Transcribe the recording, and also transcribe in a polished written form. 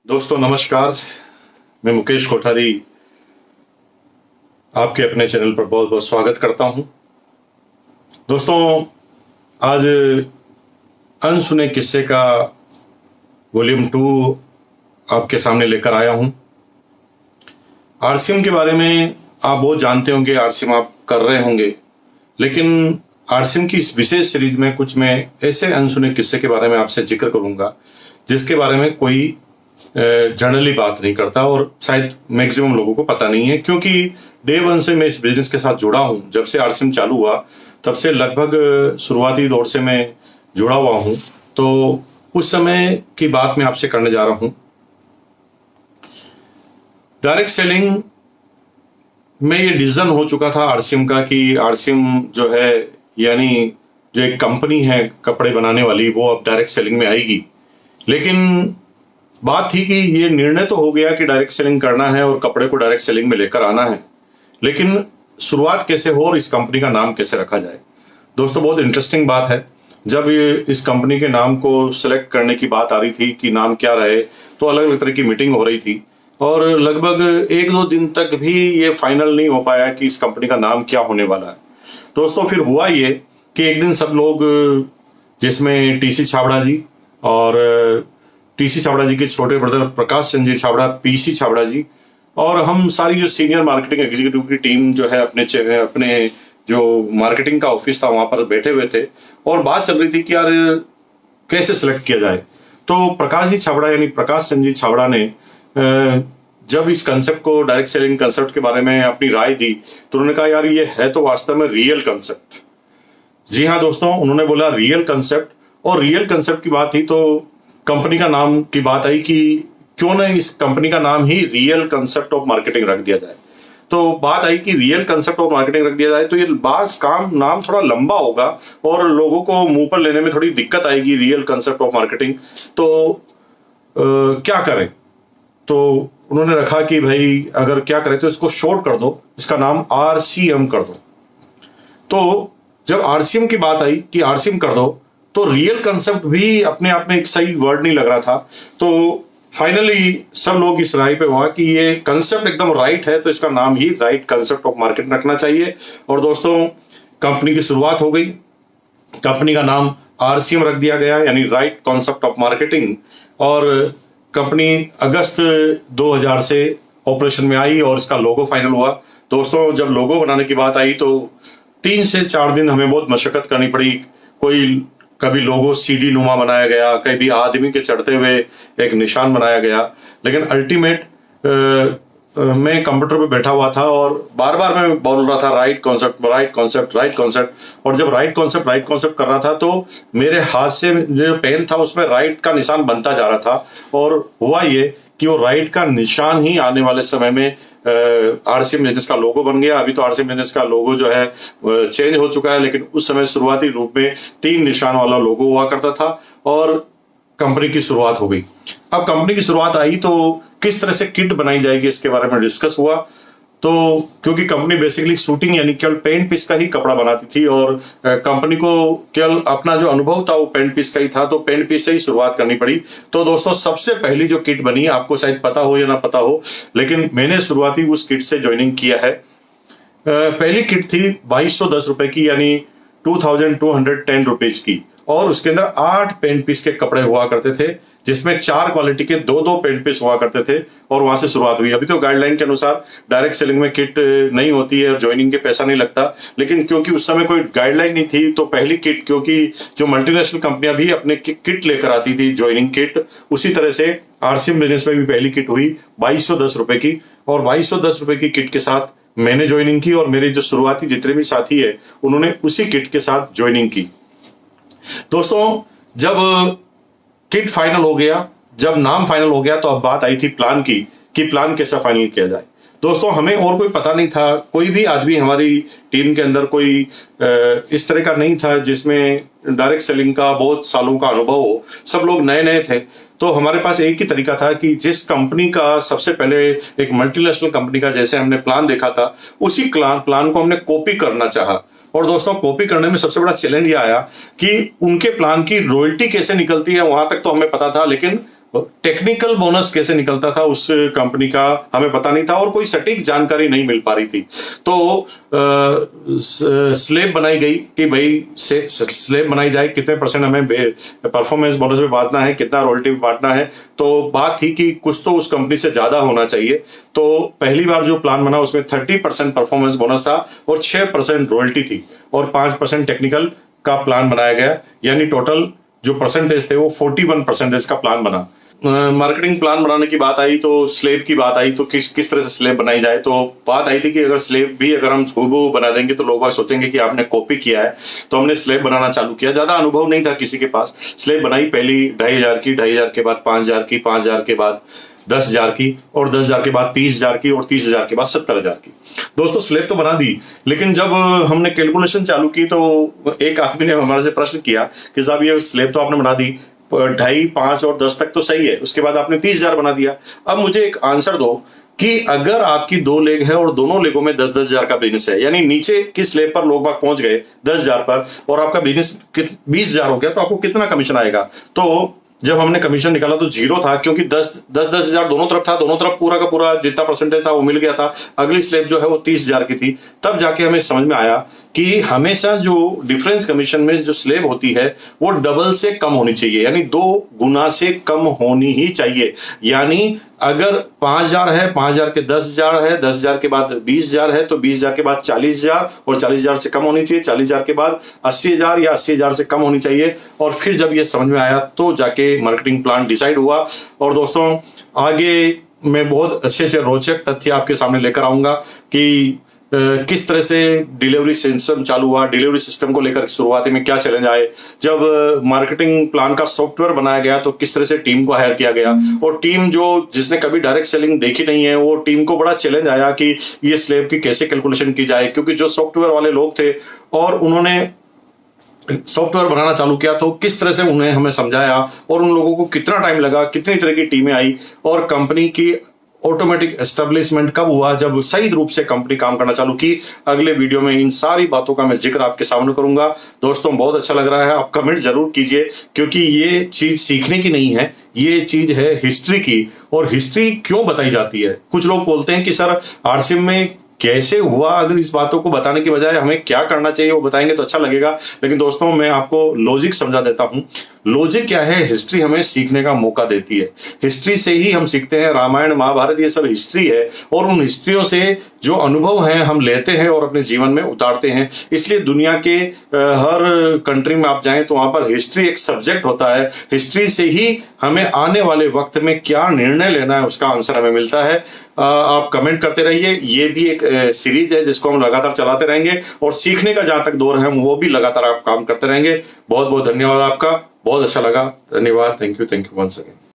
दोस्तों नमस्कार। मैं मुकेश कोठारी आपके अपने चैनल पर बहुत बहुत स्वागत करता हूं। दोस्तों आज अनसुने किस्से का वॉल्यूम 2 आपके सामने लेकर आया हूं। आरसीएम के बारे में आप बहुत जानते होंगे, आरसीएम आप कर रहे होंगे, लेकिन आरसीएम की इस विशेष सीरीज में कुछ मैं ऐसे अनसुने किस्से के बारे में आपसे जिक्र करूंगा जिसके बारे में कोई जनरली बात नहीं करता और शायद मैक्सिमम लोगों को पता नहीं है, क्योंकि डे वन से मैं इस बिजनेस के साथ जुड़ा हूं। जब से आरसीएम चालू हुआ तब से लगभग शुरुआती दौर से मैं जुड़ा हुआ हूं, तो उस समय की बात मैं आपसे करने जा रहा हूं। डायरेक्ट सेलिंग में ये डिसीजन हो चुका था आरसीएम का कि आरसीएम जो है, यानी जो एक कंपनी है कपड़े बनाने वाली, वो अब डायरेक्ट सेलिंग में आएगी। लेकिन बात थी कि ये निर्णय तो हो गया कि डायरेक्ट सेलिंग करना है और कपड़े को डायरेक्ट सेलिंग में लेकर आना है, लेकिन शुरुआत कैसे हो और इस कंपनी का नाम कैसे रखा जाए। दोस्तों बहुत इंटरेस्टिंग बात है, जब ये इस कंपनी के नाम को सिलेक्ट करने की बात आ रही थी कि नाम क्या रहे, तो अलग अलग तरह की मीटिंग हो रही थी और लगभग 1-2 दिन तक भी ये फाइनल नहीं हो पाया कि इस कंपनी का नाम क्या होने वाला है। दोस्तों फिर हुआ ये कि एक दिन सब लोग, जिसमें टीसी छाबड़ा जी और टीसी छाबड़ा जी के छोटे ब्रदर प्रकाश चंद्र छाबड़ा, पीसी छाबड़ा जी, और हम सारी जो सीनियर मार्केटिंग एग्जीक्यूटिव की टीम जो है अपने जो मार्केटिंग का ऑफिस था वहां पर बैठे हुए थे और बात चल रही थी कि यार कैसे सिलेक्ट किया जाए। तो प्रकाश जी छाबड़ा यानी प्रकाश चंद्र जी छाबड़ा ने जब इस कंसेप्ट को, डायरेक्ट सेलिंग कंसेप्ट के बारे में अपनी राय दी, तो उन्होंने कहा यार ये है तो वास्तव में रियल कंसेप्ट। जी हाँ दोस्तों, उन्होंने बोला रियल कंसेप्ट, और रियल कंसेप्ट की बात थी तो कंपनी का नाम की बात आई कि क्यों ना इस कंपनी का नाम ही रियल कंसेप्ट ऑफ मार्केटिंग रख दिया जाए। तो बात आई कि रियल कंसेप्ट ऑफ मार्केटिंग रख दिया जाए तो ये नाम थोड़ा लंबा होगा और लोगों को मुंह पर लेने में थोड़ी दिक्कत आएगी, रियल कंसेप्ट ऑफ मार्केटिंग। तो क्या करें? तो उन्होंने रखा कि भाई अगर क्या करें तो इसको शॉर्ट कर दो, इसका नाम आरसीएम कर दो। तो जब आरसीएम की बात आई कि आरसीएम कर दो, तो रियल कंसेप्ट भी अपने आप में एक सही वर्ड नहीं लग रहा था। तो फाइनली सब लोग इस राय पे हुआ कि ये कंसेप्ट एकदम राइट है, तो इसका नाम ही राइट कंसेप्ट ऑफ मार्केटिंग रखना चाहिए। और दोस्तों कंपनी की शुरुआत हो गई, कंपनी का नाम आरसीएम रख दिया गया, यानी राइट कॉन्सेप्ट ऑफ मार्केटिंग। और कंपनी अगस्त 2000 से ऑपरेशन में आई और इसका लोगो फाइनल हुआ। दोस्तों जब लोगो बनाने की बात आई तो 3 से 4 दिन हमें बहुत मशक्कत करनी पड़ी। कभी लोगो सीडी नुमा बनाया गया, कभी आदमी के चढ़ते हुए एक निशान बनाया गया, लेकिन अल्टीमेट मैं कंप्यूटर पे बैठा हुआ था और बार बार मैं बोल रहा था right concept, right concept, right concept. और जब राइट कॉन्सेप्ट कर रहा था तो मेरे हाथ से जो पेन था उसमें राइट का निशान बनता जा रहा था। और हुआ ये कि वो राइट का निशान ही आने वाले समय में आरसीएम बिजनेस का लोगो बन गया। अभी तो आरसीएम बिजनेस का लोगो जो है चेंज हो चुका है, लेकिन उस समय शुरुआती रूप में 3 निशान वाला लोगो हुआ करता था और कंपनी की शुरुआत हो गई। अब कंपनी की शुरुआत आई तो किस तरह से किट बनाई जाएगी इसके बारे में डिस्कस हुआ। तो क्योंकि कंपनी बेसिकली शूटिंग यानी केवल पेंट पीस का ही कपड़ा बनाती थी और कंपनी को केवल अपना जो अनुभव था वो पेंट पीस का ही था, तो पेंट पीस से ही शुरुआत करनी पड़ी। तो दोस्तों सबसे पहली जो किट बनी, आपको शायद पता हो या ना पता हो, लेकिन मैंने शुरुआती उस किट से ज्वाइनिंग किया है। पहली किट थी 2210 रुपए की, यानी 2210 रुपीज की, और उसके अंदर 8 पेंट पीस के कपड़े हुआ करते थे, जिसमें 4 क्वालिटी के 2-2 पेंट पीस हुआ करते थे, और वहां से शुरुआत हुई। अभी तो गाइडलाइन के अनुसार डायरेक्ट सेलिंग में किट नहीं होती है और ज्वाइनिंग के पैसा नहीं लगता, लेकिन क्योंकि उस समय कोई गाइडलाइन नहीं थी तो पहली किट, क्योंकि जो मल्टीनेशनल कंपनियां भी अपने किट लेकर आती थी ज्वाइनिंग किट, उसी तरह से आरसीएम बिजनेस में भी पहली किट हुई 2210 रुपए की। और 2210 रुपए की किट के साथ मैंने ज्वाइनिंग की और मेरे जो शुरुआती जितने भी साथी है उन्होंने उसी किट के साथ ज्वाइनिंग की। दोस्तों जब किट फाइनल हो गया, जब नाम फाइनल हो गया, तो अब बात आई थी प्लान की कि प्लान कैसा फाइनल किया जाए। दोस्तों हमें और कोई पता नहीं था, कोई भी आदमी हमारी टीम के अंदर कोई इस तरह का नहीं था जिसमें डायरेक्ट सेलिंग का बहुत सालों का अनुभव हो। सब लोग नए नए थे। तो हमारे पास एक ही तरीका था कि जिस कंपनी का सबसे पहले एक मल्टीनेशनल कंपनी का जैसे हमने प्लान देखा था, उसी प्लान को हमने कॉपी करना चाहा। और दोस्तों कॉपी करने में सबसे बड़ा चैलेंज ये आया कि उनके प्लान की रॉयल्टी कैसे निकलती है, वहां तक तो हमें पता था, लेकिन टेक्निकल बोनस कैसे निकलता था उस कंपनी का हमें पता नहीं था और कोई सटीक जानकारी नहीं मिल पा रही थी। तो स्लेब बनाई गई कि भाई स्लेब बनाई जाए, कितने परसेंट हमें परफॉर्मेंस बोनस में बांटना है, कितना रॉयल्टी में बांटना है। तो बात थी कि कुछ तो उस कंपनी से ज्यादा होना चाहिए। तो पहली बार जो प्लान बना उसमें 30% परफॉर्मेंस बोनस था और 6% रॉयल्टी थी और 5% टेक्निकल का प्लान बनाया गया, यानी टोटल जो परसेंटेज थे वो 41% का प्लान बना। मार्केटिंग प्लान बनाने की बात आई तो स्लेब की बात आई, तो किस तरह से स्लेब बनाई जाए। तो बात आई थी कि अगर स्लेब भी अगर हम हूबहू बना देंगे तो लोग सोचेंगे कि आपने कॉपी किया है। तो हमने स्लेब बनाना चालू किया। ज्यादा अनुभव नहीं था किसी के पास। स्लेब बनाई पहली 2500 की, 2500 के बाद 5000 की, 5000 के बाद 10,000 की और 10,000 के बाद 30,000 की और 30,000 के बाद 70,000 की। दोस्तों स्लेब तो बना दी, लेकिन जब हमने कैलकुलेशन चालू की तो एक आदमी ने हमारे से प्रश्न किया कि साहब ये स्लेब तो आपने बना दी, 2.5, 5 और 10 तक तो सही है, उसके बाद आपने 30,000 बना दिया। अब मुझे एक आंसर दो कि अगर आपकी 2 लेग है और दोनों लेगों में 10,000 का बिजनेस है, यानी नीचे की स्लेब पर लोग बाग पहुंच गए 10,000 पर और आपका बिजनेस 20,000 हो गया, तो आपको कितना कमीशन आएगा। तो जब हमने कमीशन निकाला तो 0 था, क्योंकि 10,000 दोनों तरफ था, दोनों तरफ पूरा का पूरा जितना परसेंटेज था वो मिल गया था। अगली स्लेब जो है वो 30,000 की थी। तब जाके हमें समझ में आया कि हमेशा जो डिफरेंस कमीशन में जो स्लेब होती है वो डबल से कम होनी चाहिए, यानी 2 गुना से कम होनी ही चाहिए। यानी अगर 5,000 है, 5,000 के 10,000 है, 10,000 के बाद 20,000 है, तो 20,000 के बाद 40,000 और 40,000 से कम होनी चाहिए, 40,000 के बाद 80,000 या 80,000 से कम होनी चाहिए। और फिर जब ये समझ में आया तो जाके मार्केटिंग प्लान डिसाइड हुआ। और दोस्तों आगे मैं बहुत अच्छे से रोचक तथ्य आपके सामने लेकर आऊंगा कि किस तरह से डिलीवरी सिस्टम चालू हुआ, डिलीवरी सिस्टम को लेकर शुरुआती में क्या चैलेंज आए, जब मार्केटिंग प्लान का सॉफ्टवेयर बनाया गया तो किस तरह से टीम को हायर किया गया, और टीम जो जिसने कभी डायरेक्ट सेलिंग देखी नहीं है वो टीम को बड़ा चैलेंज आया कि ये स्लेब की कैसे कैलकुलेशन की जाए, क्योंकि जो सॉफ्टवेयर वाले लोग थे और उन्होंने सॉफ्टवेयर बनाना चालू किया तो किस तरह से उन्हें हमें समझाया और उन लोगों को कितना टाइम लगा, कितनी तरह की टीमें आई और कंपनी की ऑटोमेटिक एस्टेब्लिशमेंट कब हुआ जब सही रूप से कंपनी काम करना चालू की। अगले वीडियो में इन सारी बातों का मैं जिक्र आपके सामने करूंगा। दोस्तों बहुत अच्छा लग रहा है, आप कमेंट जरूर कीजिए, क्योंकि ये चीज सीखने की नहीं है, ये चीज है हिस्ट्री की। और हिस्ट्री क्यों बताई जाती है? कुछ लोग बोलते हैं कि सर आरसीएम में कैसे हुआ, अगर इस बातों को बताने की बजाय हमें क्या करना चाहिए वो बताएंगे तो अच्छा लगेगा। लेकिन दोस्तों मैं आपको लॉजिक समझा देता हूं। लॉजिक क्या है? हिस्ट्री हमें सीखने का मौका देती है। हिस्ट्री से ही हम सीखते हैं। रामायण महाभारत ये सब हिस्ट्री है और उन हिस्ट्रियों से जो अनुभव हैं हम लेते हैं और अपने जीवन में उतारते हैं। इसलिए दुनिया के हर कंट्री में आप जाएं तो वहां पर हिस्ट्री एक सब्जेक्ट होता है। हिस्ट्री से ही हमें आने वाले वक्त में क्या निर्णय लेना है उसका आंसर हमें मिलता है। आप कमेंट करते रहिए। ये भी एक सीरीज है जिसको हम लगातार चलाते रहेंगे और सीखने का जहां तक दौर है हम वो भी लगातार आप काम करते रहेंगे। बहुत बहुत धन्यवाद आपका, बहुत अच्छा लगा। धन्यवाद। Thank you once again.